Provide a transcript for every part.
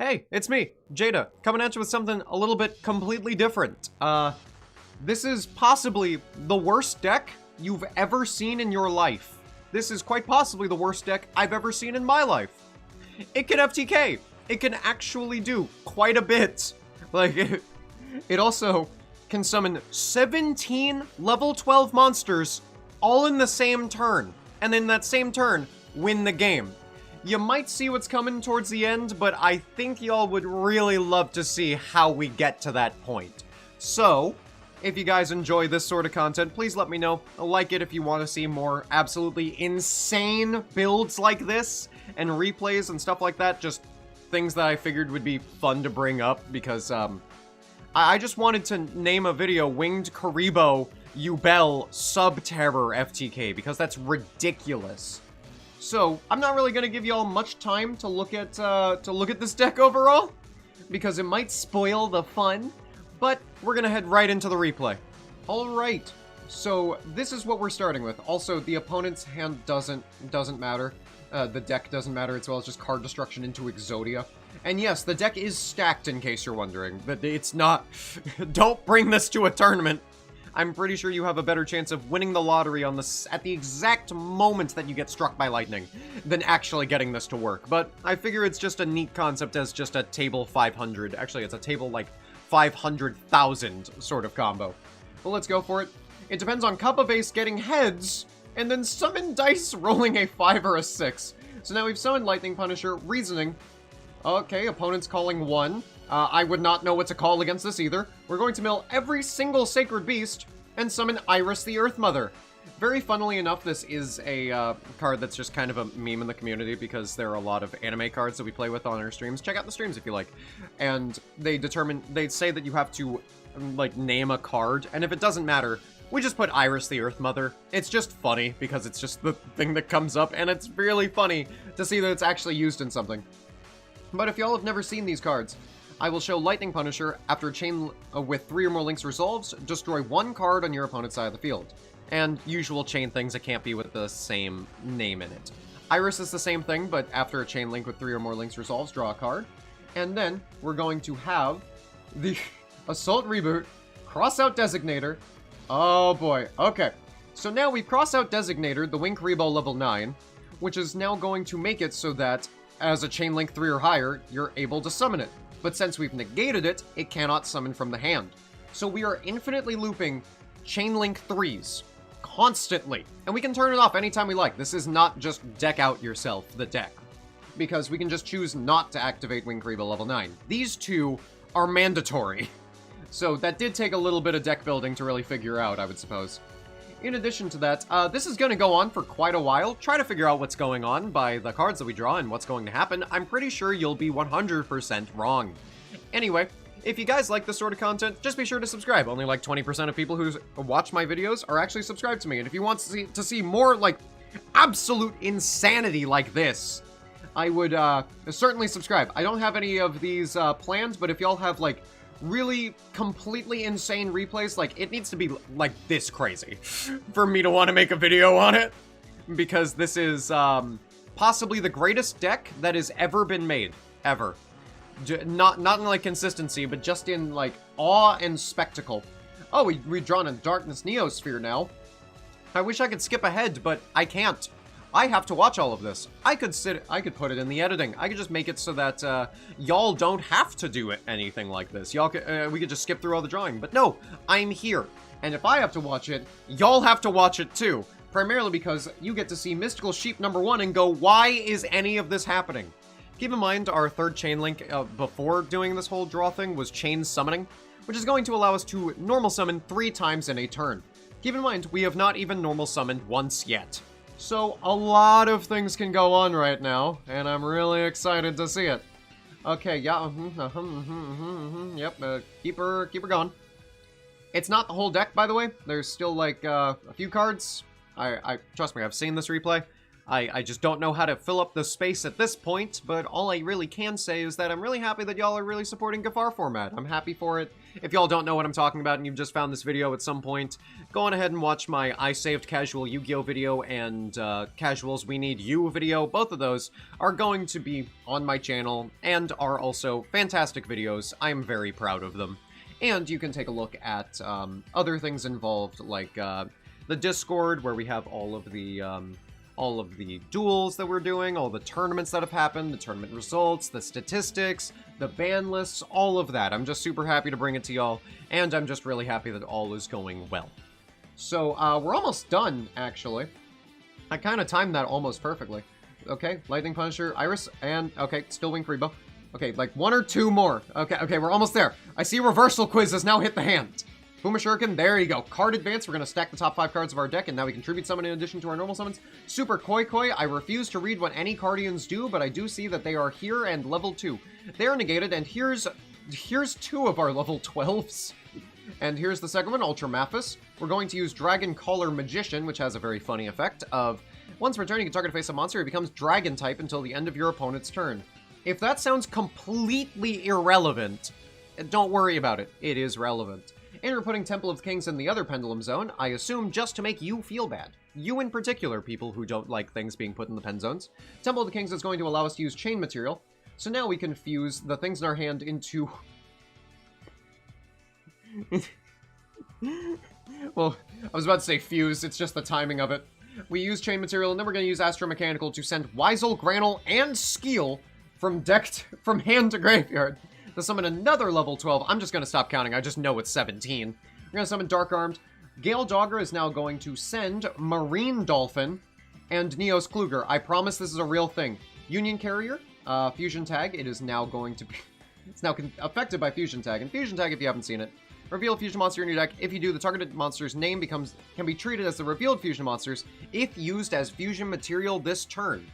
Hey, it's me, Jada, coming at you with something a little bit completely different. This is possibly the worst deck you've ever seen in your life. This is quite possibly the worst deck I've ever seen in my life. It can FTK. It can actually do quite a bit. Like, it also can summon 17 level 12 monsters all in the same turn. And in that same turn, win the game. You might see what's coming towards the end, but I think y'all would really love to see how we get to that point. So, if you guys enjoy this sort of content, please let me know. Like it if you want to see more absolutely insane builds like this, and replays and stuff like that. Just things that I figured would be fun to bring up, because I just wanted to name a video Winged Kuriboh Yubel Sub-Terror FTK, because that's ridiculous. So, I'm not really going to give y'all much time to look at this deck overall, because it might spoil the fun, but we're going to head right into the replay. Alright, so this is what we're starting with. Also, the opponent's hand doesn't matter. The deck doesn't matter, as well as just card destruction into Exodia. And yes, the deck is stacked, in case you're wondering, but it's not... Don't bring this to a tournament. I'm pretty sure you have a better chance of winning the lottery on this at the exact moment that you get struck by lightning than actually getting this to work. But I figure it's just a neat concept as just a table 500. Actually, it's a table like 500,000 sort of combo. But let's go for it. It depends on Cup of Ace getting heads, and then summon dice rolling a 5 or a 6. So now we've summoned Lightning Punisher, reasoning. Okay, opponent's calling 1. I would not know what to call against this either. We're going to mill every single Sacred Beast and summon Iris the Earth Mother. Very funnily enough, this is a card that's just kind of a meme in the community, because there are a lot of anime cards that we play with on our streams. Check out the streams if you like. And they say that you have to, like, name a card, and if it doesn't matter, we just put Iris the Earth Mother. It's just funny, because it's just the thing that comes up, and it's really funny to see that it's actually used in something. But if y'all have never seen these cards, I will show Lightning Punisher. After a chain with 3 or more links resolves, destroy 1 card on your opponent's side of the field. And usual chain things that can't be with the same name in it. Iris is the same thing, but after a chain link with 3 or more links resolves, draw a card. And then we're going to have the Assault Reboot, cross out Designator. Oh boy, okay. So now we cross out Designator, the Wing Kuriboh level 9, which is now going to make it so that as a chain link 3 or higher, you're able to summon it. But since we've negated it, it cannot summon from the hand. So we are infinitely looping chain link 3s constantly. And we can turn it off anytime we like. This is not just deck out yourself, the deck. Because we can just choose not to activate Wing Kuriboh level 9. These two are mandatory. So that did take a little bit of deck building to really figure out, I would suppose. In addition to that, this is going to go on for quite a while. Try to figure out what's going on by the cards that we draw and what's going to happen. I'm pretty sure you'll be 100% wrong. Anyway, if you guys like this sort of content, just be sure to subscribe. Only like 20% of people who watch my videos are actually subscribed to me. And if you want to see more, like, absolute insanity like this, I would certainly subscribe. I don't have any of these planned, but if y'all have, like, really completely insane replays, like, it needs to be like this crazy for me to want to make a video on it, because this is possibly the greatest deck that has ever been made, ever. Not in like consistency, but just in like awe and spectacle. Oh, we've drawn a Darkness Neosphere now. I wish I could skip ahead, but I can't. I have to watch all of this. I could put it in the editing. I could just make it so that y'all don't have to do anything like this. Y'all we could just skip through all the drawing. But no, I'm here. And if I have to watch it, y'all have to watch it too. Primarily because you get to see Mystical Sheep #1 and go, why is any of this happening? Keep in mind, our third chain link before doing this whole draw thing was Chain Summoning, which is going to allow us to normal summon 3 times in a turn. Keep in mind, we have not even normal summoned once yet. So, a lot of things can go on right now, and I'm really excited to see it. Okay, yeah, yep, keep her going. It's not the whole deck, by the way. There's still, like, a few cards. Trust me, I've seen this replay. I just don't know how to fill up the space at this point, but all I really can say is that I'm really happy that y'all are really supporting Gafar format. I'm happy for it. If y'all don't know what I'm talking about and you've just found this video at some point, go on ahead and watch my I Saved Casual Yu-Gi-Oh video and Casuals We Need You video. Both of those are going to be on my channel and are also fantastic videos. I am very proud of them. And you can take a look at other things involved, like the Discord, where we have all of the duels that we're doing, all the tournaments that have happened, the tournament results, the statistics, the ban lists, all of that. I'm just super happy to bring it to y'all, and I'm just really happy that all is going well. So, we're almost done, actually. I kind of timed that almost perfectly. Okay, Lightning Punisher, Iris, and, okay, still Wing Kuriboh. Okay, like 1 or 2 more. Okay, we're almost there. I see Reversal Quiz has now hit the hand. Puma Shuriken, there you go. Card Advance, we're going to stack the top 5 cards of our deck, and now we can tribute summon in addition to our normal summons. Super Koi Koi, I refuse to read what any Cardians do, but I do see that they are here and level 2. They are negated, and here's 2 of our level 12s. And here's the second one, Ultra Maphis. We're going to use Dragon Caller Magician, which has a very funny effect of, once per turn you can target a face-up monster, it becomes Dragon type until the end of your opponent's turn. If that sounds completely irrelevant, don't worry about it. It is relevant. And we're putting Temple of the Kings in the other Pendulum Zone, I assume just to make you feel bad. You in particular, people who don't like things being put in the pen zones. Temple of the Kings is going to allow us to use chain material, so now we can fuse the things in our hand into... Well, I was about to say fuse, it's just the timing of it. We use chain material, and then we're going to use Astromechanical to send Weisel, Granel, and Skeel from hand to graveyard. To summon another level 12, I'm just going to stop counting, I just know it's 17. We're going to summon Dark Armed. Gale Dogger is now going to send Marine Dolphin and Neos Kluger. I promise this is a real thing. Union Carrier, Fusion Tag, it is now going to be... It's now affected by Fusion Tag. And Fusion Tag, if you haven't seen it, reveal a fusion monster in your deck. If you do, the targeted monster's name can be treated as the revealed fusion monsters if used as fusion material this turn.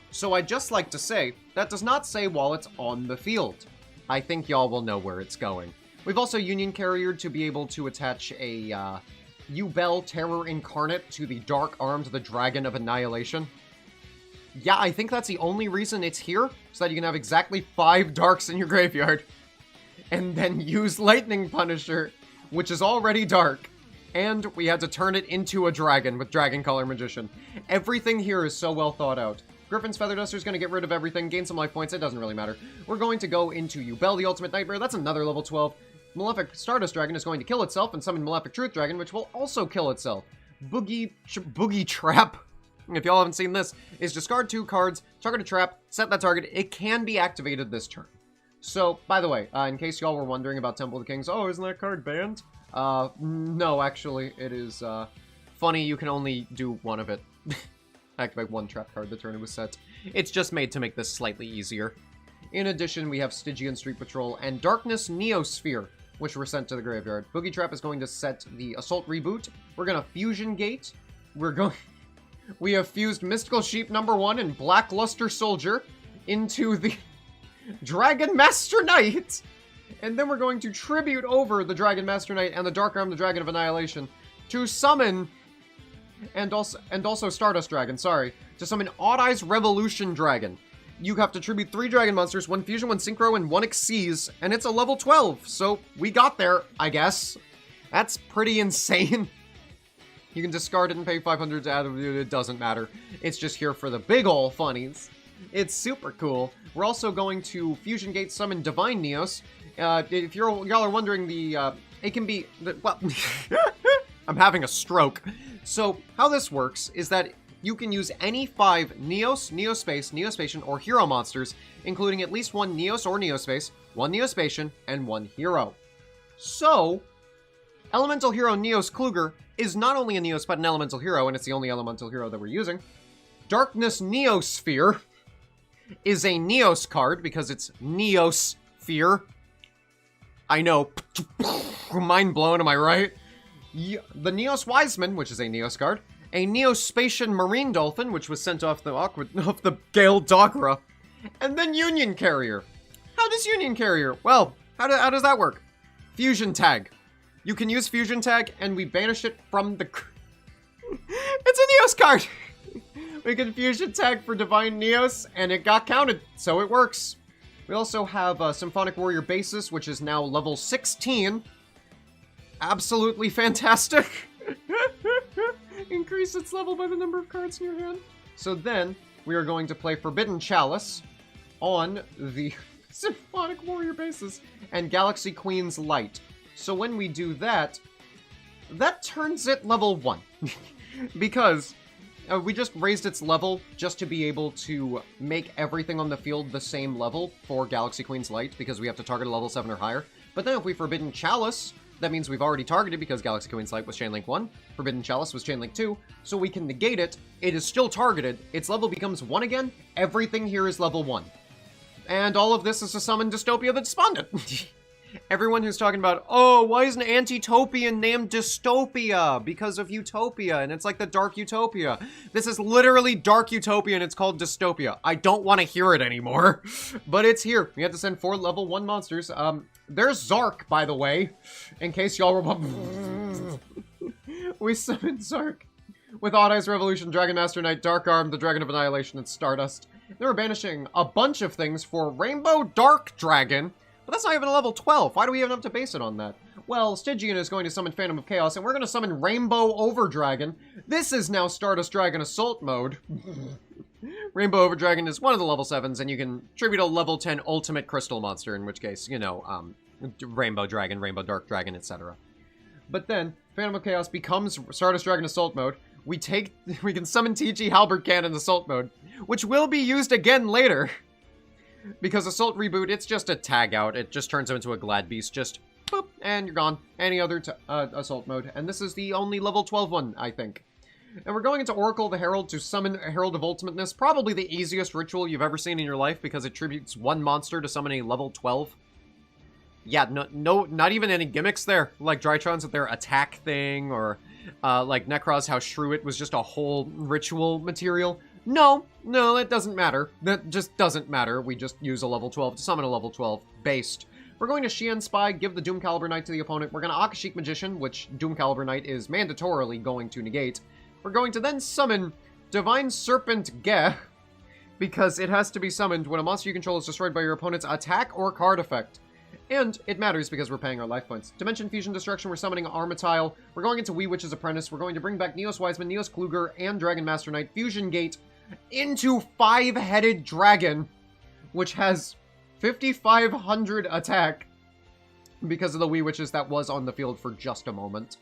So I'd just like to say, that does not say while it's on the field. I think y'all will know where it's going. We've also Union Carriered to be able to attach a Yubel Terror Incarnate to the Dark Armed the Dragon of Annihilation. Yeah, I think that's the only reason it's here, so that you can have exactly 5 darks in your graveyard. And then use Lightning Punisher, which is already dark. And we had to turn it into a dragon with Dragon Caller Magician. Everything here is so well thought out. Griffin's Feather Duster is going to get rid of everything, gain some life points, it doesn't really matter. We're going to go into Yubel, the Ultimate Nightmare, that's another level 12. Malefic Stardust Dragon is going to kill itself and summon Malefic Truth Dragon, which will also kill itself. Boogie Trap, if y'all haven't seen this, is discard 2 cards, target a trap, set that target, it can be activated this turn. So, by the way, in case y'all were wondering about Temple of the Kings, oh, isn't that card banned? No, actually, it is, funny, you can only do one of it. Activate 1 trap card the turn it was set. It's just made to make this slightly easier. In addition, we have Stygian Street Patrol and Darkness Neosphere, which were sent to the graveyard. Boogie Trap is going to set the Assault Reboot. We're going to Fusion Gate. We have fused Mystical Sheep #1 and Black Luster Soldier into the Dragon Master Knight. And then we're going to tribute over the Dragon Master Knight and the Dark Arm, the Dragon of Annihilation, to summon... And also Stardust Dragon, sorry. To summon Odd Eyes Revolution Dragon. You have to tribute 3 dragon monsters, 1 Fusion, 1 Synchro, and 1 Xyz, and it's a level 12, so we got there, I guess. That's pretty insane. You can discard it and pay 500 to add it, it doesn't matter. It's just here for the big ol' funnies. It's super cool. We're also going to Fusion Gate summon Divine Neos. If y'all are wondering, it can be, well, I'm having a stroke. So, how this works is that you can use any 5 Neos, Neospace, Neospatian, or Hero monsters, including at least 1 Neos or Neospace, 1 Neospatian, and 1 Hero. So, Elemental Hero Neos Kluger is not only a Neos, but an Elemental Hero, and it's the only Elemental Hero that we're using. Darkness Neosphere is a Neos card, because it's Neosphere. I know. Mind blown, am I right? The Neos Wiseman, which is a Neos card. A Neospatian Marine Dolphin, which was sent off the Gale Dogger. And then Union Carrier. How does Union Carrier? Well, how does that work? Fusion Tag. You can use Fusion Tag, and we banish it from the... It's a Neos card! We can fusion tag for Divine Neos, and it got counted, so it works. We also have Symphonic Warrior Basis, which is now level 16. Absolutely fantastic. Increase its level by the number of cards in your hand. So then, we are going to play Forbidden Chalice on the Symphonic Warrior Basis and Galaxy Queen's Light. So when we do that, that turns it level 1. Because we just raised its level just to be able to make everything on the field the same level for Galaxy Queen's Light, because we have to target a level 7 or higher. But then if we Forbidden Chalice, that means we've already targeted because Galaxy Queen's Light was Chainlink 1, Forbidden Chalice was Chainlink 2, so we can negate it. It is still targeted, its level becomes 1 again, everything here is level 1. And all of this is to summon Dystopia the Despondent. Everyone who's talking about, oh, why isn't Antitopian named Dystopia? Because of Utopia, and it's like the Dark Utopia. This is literally Dark Utopia, and it's called Dystopia. I don't want to hear it anymore, but it's here. We have to send 4 level 1 monsters. There's Zark, by the way, in case y'all remember. We summoned Zark with Odd Eyes Revolution, Dragon Master Knight, Dark Arm, the Dragon of Annihilation, and Stardust. They were banishing a bunch of things for Rainbow Dark Dragon. But that's not even a level 12. Why do we even have to base it on that? Well, Stygian is going to summon Phantom of Chaos, and we're going to summon Rainbow Overdragon. This is now Stardust Dragon Assault mode. Rainbow Overdragon is one of the level 7s, and you can tribute a level 10 Ultimate Crystal monster, in which case, you know, Rainbow Dragon, Rainbow Dark Dragon, etc. But then, Phantom of Chaos becomes Stardust Dragon Assault mode. We can summon TG Halberd Cannon Assault mode, which will be used again later. Because Assault Reboot, it's just a tag out. It just turns him into a Glad Beast. Just boop, and you're gone. Any other Assault mode. And this is the only level 12 one, I think. And we're going into Oracle the Herald to summon a Herald of Ultimateness. Probably the easiest ritual you've ever seen in your life because it tributes 1 monster to summon a level 12. Yeah, no, not even any gimmicks there. Like Drytron's with their attack thing, or like Necros, how Shrew It was just a whole ritual material. No, it doesn't matter. That just doesn't matter. We just use a level 12 to summon a level 12 based. We're going to Xian Spy, give the Doom Caliber Knight to the opponent. We're going to Akashic Magician, which Doom Caliber Knight is mandatorily going to negate. We're going to then summon Divine Serpent Ge, because it has to be summoned when a monster you control is destroyed by your opponent's attack or card effect. And it matters because we're paying our life points. Dimension Fusion Destruction, we're summoning Armatile. We're going into Wee Witch's Apprentice. We're going to bring back Neos Wiseman, Neos Kluger, and Dragon Master Knight. Fusion Gate into 5-headed dragon, which has 5,500 attack because of the Wee Witches that was on the field for just a moment.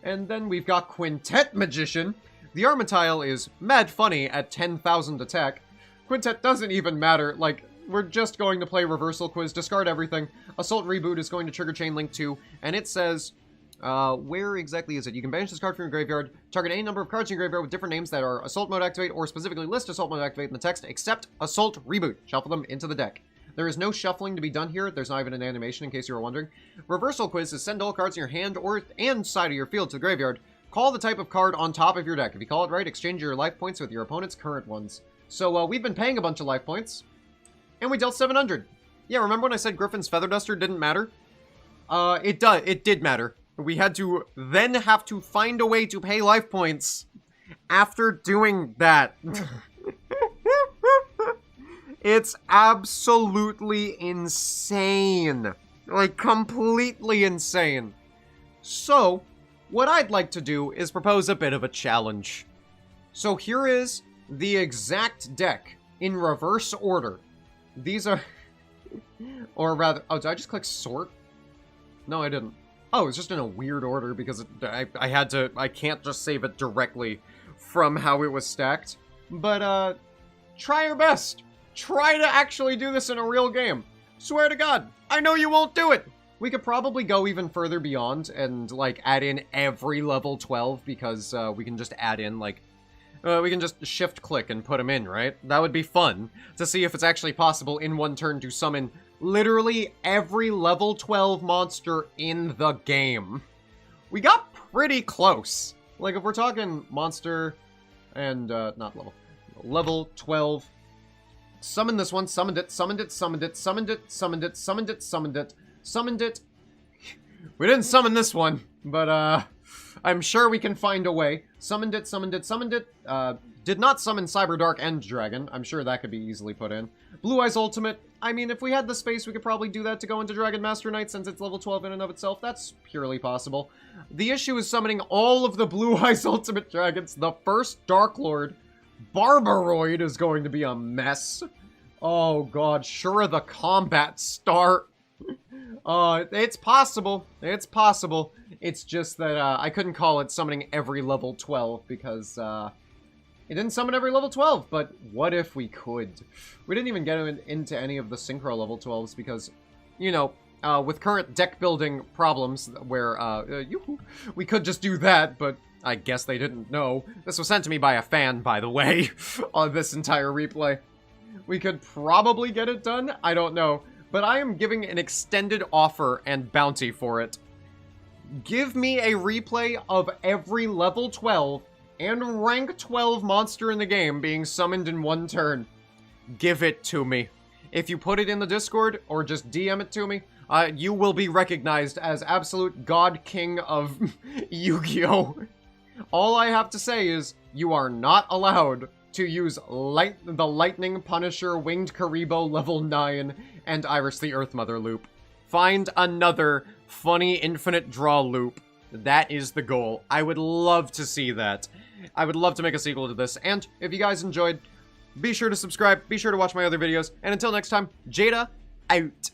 And then we've got Quintet Magician. The Armatile is mad funny at 10,000 attack. Quintet doesn't even matter. Like, we're just going to play Reversal Quiz, discard everything. Assault Reboot is going to trigger Chainlink 2, and it says, where exactly is it? You can banish this card from your graveyard, target any number of cards in your graveyard with different names that are Assault Mode Activate, or specifically list Assault Mode Activate in the text, except Assault Reboot. Shuffle them into the deck. There is no shuffling to be done here. There's not even an animation, in case you were wondering. Reversal Quiz is send all cards in your hand and side of your field to the graveyard. Call the type of card on top of your deck. If you call it right, exchange your life points with your opponent's current ones. So, we've been paying a bunch of life points, and we dealt 700. Yeah, remember when I said Griffin's Feather Duster didn't matter? It did matter. We had to then have to find a way to pay life points after doing that. It's absolutely insane. Like, completely insane. So, what I'd like to do is propose a bit of a challenge. So here is the exact deck in reverse order. These are... or rather... Oh, did I just click sort? No, I didn't. Oh, it's just in a weird order because I had to... I can't just save it directly from how it was stacked. But, try your best. Try to actually do this in a real game. Swear to God, I know you won't do it. We could probably go even further beyond and, like, add in every level 12 because we can just add in, like, we can just shift-click and put them in, right? That would be fun to see if it's actually possible in one turn to summon literally every level 12 monster in the game. We got pretty close. Like, if we're talking monster and, not level 12... Summon this one, summoned it, summoned it, summoned it, summoned it, summoned it, summoned it, summoned it, summoned it. We didn't summon this one, but, I'm sure we can find a way. Summoned it, summoned it, summoned it. Did not summon Cyber Dark End Dragon. I'm sure that could be easily put in. Blue Eyes Ultimate. I mean, if we had the space, we could probably do that to go into Dragon Master Knight since it's level 12 in and of itself. That's purely possible. The issue is summoning all of the Blue Eyes Ultimate Dragons. The first Dark Lord, Barbaroid, is going to be a mess. Oh god, sure the combat start. It's possible. It's possible. It's just that I couldn't call it summoning every level 12 because it didn't summon every level 12, but what if we could? We didn't even get into any of the Synchro level 12s because, you know, with current deck building problems where we could just do that, but I guess they didn't know. This was sent to me by a fan, by the way, on this entire replay. We could probably get it done, I don't know, but I am giving an extended offer and bounty for it. Give me a replay of every level 12 and rank 12 monster in the game being summoned in one turn. Give it to me. If you put it in the Discord, or just DM it to me, you will be recognized as absolute God King of Yu-Gi-Oh! All I have to say is, you are not allowed to use the Lightning Punisher, Winged Kuriboh level 9, and Iris the Earth Mother loop. Find another funny infinite draw loop. That is the goal. I would love to see that. I would love to make a sequel to this, and if you guys enjoyed, be sure to subscribe, be sure to watch my other videos, and until next time, Jada, out.